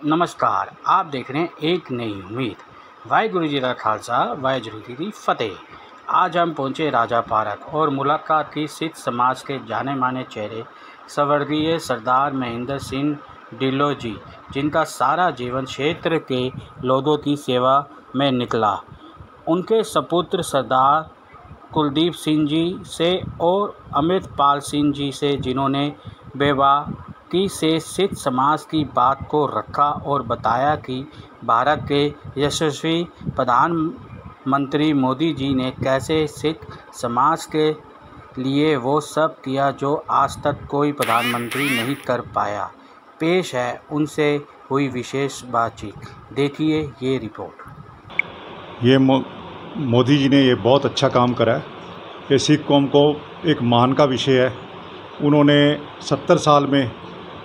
नमस्कार, आप देख रहे हैं एक नई उम्मीद। वाहिगुरु जी का खालसा, वाहिगुरु जी की फतेह। आज हम पहुंचे राजा पार्क और मुलाकात की सिख समाज के जाने माने चेहरे स्वर्गीय सरदार महेंद्र सिंह ढिल्लों जी, जिनका सारा जीवन क्षेत्र के लोगों की सेवा में निकला। उनके सपुत्र सरदार कुलदीप सिंह जी से और अमृतपाल सिंह जी से, जिन्होंने बेबाकी से सिख समाज की बात को रखा और बताया कि भारत के यशस्वी प्रधानमंत्री मोदी जी ने कैसे सिख समाज के लिए वो सब किया जो आज तक कोई प्रधानमंत्री नहीं कर पाया। पेश है उनसे हुई विशेष बातचीत, देखिए ये रिपोर्ट। ये मोदी जी ने ये बहुत अच्छा काम करा है। ये सिख कौम को एक मान का विषय है। उन्होंने 70 साल में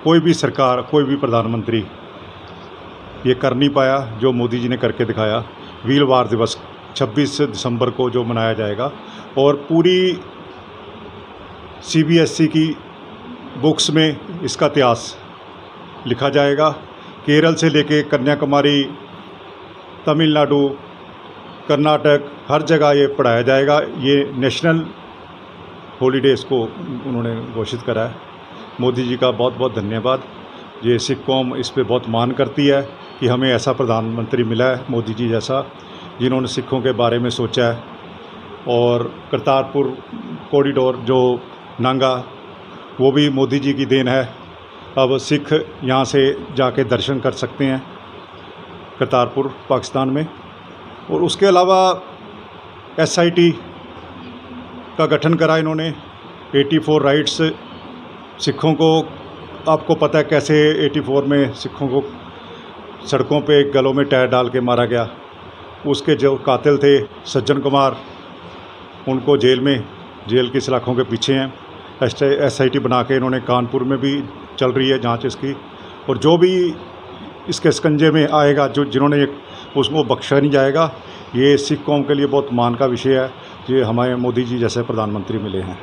कोई भी सरकार, कोई भी प्रधानमंत्री ये कर नहीं पाया जो मोदी जी ने करके दिखाया। वीरवार दिवस 26 दिसंबर को जो मनाया जाएगा और पूरी CBSE की बुक्स में इसका इतिहास लिखा जाएगा। केरल से लेके कन्याकुमारी, तमिलनाडु, कर्नाटक, हर जगह ये पढ़ाया जाएगा। ये नेशनल हॉलीडेज़ को उन्होंने घोषित करा है। मोदी जी का बहुत बहुत धन्यवाद। ये सिख कौम इस पे बहुत मान करती है कि हमें ऐसा प्रधानमंत्री मिला है, मोदी जी जैसा, जिन्होंने सिखों के बारे में सोचा है। और करतारपुर कॉरिडोर जो नांगा, वो भी मोदी जी की देन है। अब सिख यहाँ से जाके दर्शन कर सकते हैं करतारपुर पाकिस्तान में। और उसके अलावा SIT का गठन करा इन्होंने। 84 राइट्स सिखों को, आपको पता है कैसे 84 में सिखों को सड़कों पे गलों में टायर डाल के मारा गया। उसके जो कातिल थे सज्जन कुमार, उनको जेल की सलाखों के पीछे हैं। SIT बना के इन्होंने कानपुर में भी चल रही है जांच इसकी। और जो भी इसके शिकंजे में आएगा, जिन्होंने उसको बख्शा नहीं जाएगा। ये सिख कौम के लिए बहुत मान का विषय है कि हमारे मोदी जी जैसे प्रधानमंत्री मिले हैं।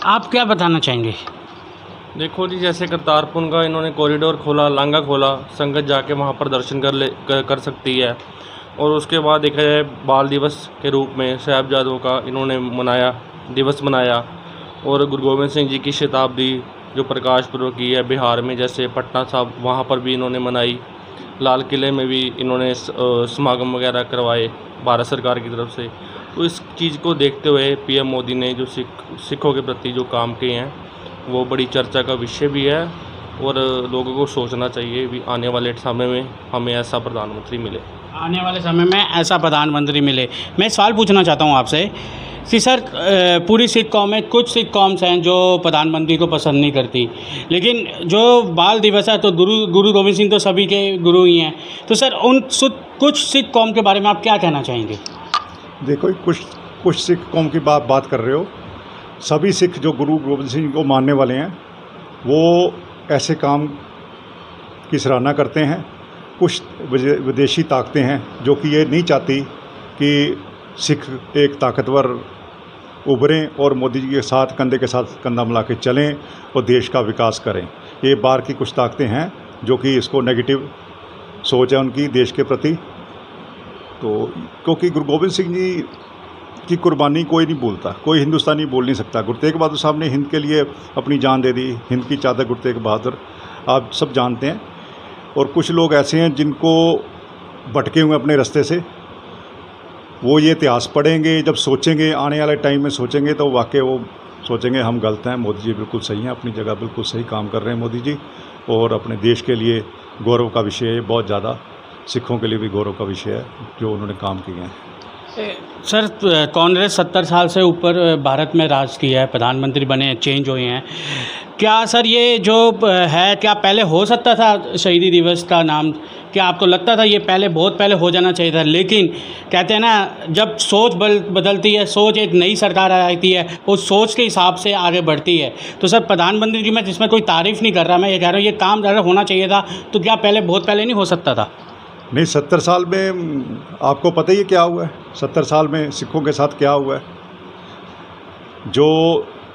आप क्या बताना चाहेंगे? देखो जी, जैसे करतारपुर का इन्होंने कॉरिडोर खोला, लांगा खोला, संगत जाके वहाँ पर दर्शन कर सकती है। और उसके बाद देखा जाए बाल दिवस के रूप में साहिबजादों का इन्होंने दिवस मनाया। और गुरु गोविंद सिंह जी की शताब्दी जो प्रकाश पर्व की है बिहार में, जैसे पटना साहब, वहाँ पर भी इन्होंने मनाई। लाल किले में भी इन्होंने समागम वगैरह करवाए भारत सरकार की तरफ से। तो इस चीज़ को देखते हुए PM मोदी ने जो सिखों के प्रति जो काम किए हैं वो बड़ी चर्चा का विषय भी है। और लोगों को सोचना चाहिए भी आने वाले समय में हमें ऐसा प्रधानमंत्री मिले। आने वाले समय में ऐसा प्रधानमंत्री मिले। मैं सवाल पूछना चाहता हूँ आपसे कि सर, पूरी सिख कौम में कुछ सिख कौम्स हैं जो प्रधानमंत्री को पसंद नहीं करती, लेकिन जो बाल दिवस है तो गुरु गोविंद सिंह तो सभी के गुरु ही हैं। तो सर कुछ सिख कौम के बारे में आप क्या कहना चाहेंगे? देखो, कुछ सिख कौम की बात कर रहे हो। सभी सिख जो गुरु गोविंद सिंह को मानने वाले हैं वो ऐसे काम की सराहना करते हैं। कुछ विदेशी ताकतें हैं जो कि ये नहीं चाहती कि सिख एक ताकतवर उभरें और मोदी जी के साथ कंधे के साथ कंधा मिला के चलें और देश का विकास करें। ये बाहर की कुछ ताकतें हैं जो कि इसको नेगेटिव सोच है उनकी देश के प्रति। तो क्योंकि गुरु गोविंद सिंह जी की कुर्बानी कोई नहीं भूलता, कोई हिंदुस्तानी बोल नहीं सकता। गुरु तेग बहादुर साहब ने हिंद के लिए अपनी जान दे दी। हिंद की चादर गुरु तेग बहादुर, आप सब जानते हैं। और कुछ लोग ऐसे हैं जिनको भटके हुए अपने रास्ते से, वो ये इतिहास पढ़ेंगे, जब सोचेंगे, आने वाले टाइम में सोचेंगे तो वाकई वो सोचेंगे हम गलत हैं, मोदी जी बिल्कुल सही हैं, अपनी जगह बिल्कुल सही काम कर रहे हैं मोदी जी। और अपने देश के लिए गौरव का विषय है, बहुत ज़्यादा सिखों के लिए भी गौरव का विषय है जो उन्होंने काम किए हैं। सर, कांग्रेस 70 साल से ऊपर भारत में राज किया है, प्रधानमंत्री बने, चेंज हुए हैं। क्या सर ये जो है, क्या पहले हो सकता था शहीदी दिवस का नाम? क्या आपको लगता था ये बहुत पहले हो जाना चाहिए था? लेकिन कहते हैं ना, जब सोच बदलती है, सोच एक नई सरकार आती है, उस सोच के हिसाब से आगे बढ़ती है। तो सर, प्रधानमंत्री की मैं जिसमें कोई तारीफ़ नहीं कर रहा, मैं ये कह रहा हूँ ये काम ज़्यादा होना चाहिए था। तो क्या बहुत पहले नहीं हो सकता था? नहीं, 70 साल में आपको पता ही क्या हुआ है। 70 साल में सिखों के साथ क्या हुआ है। जो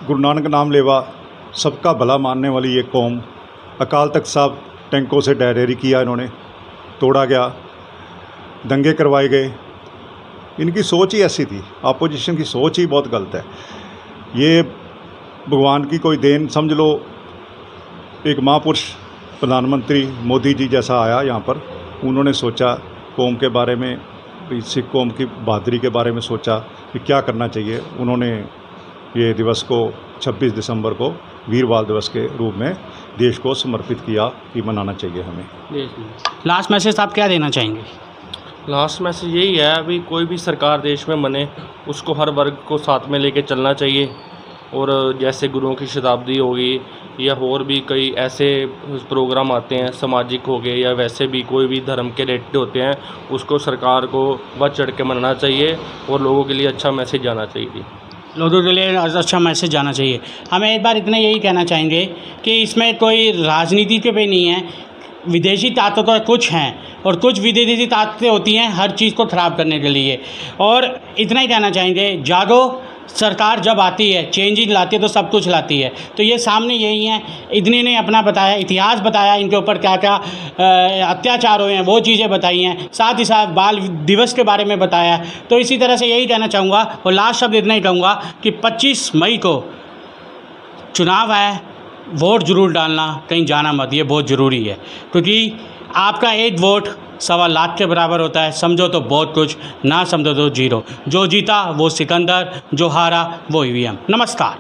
गुरु नानक नाम लेवा, सबका भला मानने वाली ये कौम, अकाल तख्त साहब टैंकों से ढेर किया इन्होंने, तोड़ा गया, दंगे करवाए गए। इनकी सोच ही ऐसी थी, अपोजिशन की सोच ही बहुत गलत है। ये भगवान की कोई देन समझ लो, एक महापुरुष प्रधानमंत्री मोदी जी जैसा आया यहाँ पर, उन्होंने सोचा कौम के बारे में, सिख कौम की बहादुरी के बारे में सोचा कि क्या करना चाहिए। उन्होंने ये दिवस को 26 दिसंबर को वीर बाल दिवस के रूप में देश को समर्पित किया कि मनाना चाहिए हमें। लास्ट मैसेज आप क्या देना चाहेंगे? लास्ट मैसेज यही है, अभी कोई भी सरकार देश में बने उसको हर वर्ग को साथ में लेके चलना चाहिए। और जैसे गुरुओं की शताब्दी होगी या और भी कई ऐसे प्रोग्राम आते हैं, सामाजिक हो गए या वैसे भी कोई भी धर्म के रिलेटेड होते हैं, उसको सरकार को बढ़ चढ़ के मनाना चाहिए और लोगों के लिए अच्छा मैसेज जाना चाहिए। लोगों के लिए अच्छा मैसेज जाना चाहिए। हमें एक बार इतना यही कहना चाहेंगे कि इसमें कोई राजनीति के भी नहीं है, विदेशी ताकतें तो कुछ हैं और कुछ विदेशी ताकतें होती हैं हर चीज़ को ख़राब करने के लिए। और इतना ही कहना चाहेंगे, जागो, सरकार जब आती है चेंज ही लाती है तो सब कुछ लाती है। तो ये सामने यही हैं, इतने ने अपना बताया, इतिहास बताया, इनके ऊपर क्या क्या अत्याचार हुए हैं वो चीज़ें बताई हैं, साथ ही साथ बाल दिवस के बारे में बताया। तो इसी तरह से यही कहना चाहूँगा और लास्ट शब्द इतना ही कहूँगा कि 25 मई को चुनाव है, वोट ज़रूर डालना, कहीं जाना मत, ये बहुत ज़रूरी है, क्योंकि आपका एक वोट 1.25 लाख के बराबर होता है। समझो तो बहुत कुछ, ना समझो तो जीरो। जो जीता वो सिकंदर, जो हारा वो ईवीएम। नमस्कार।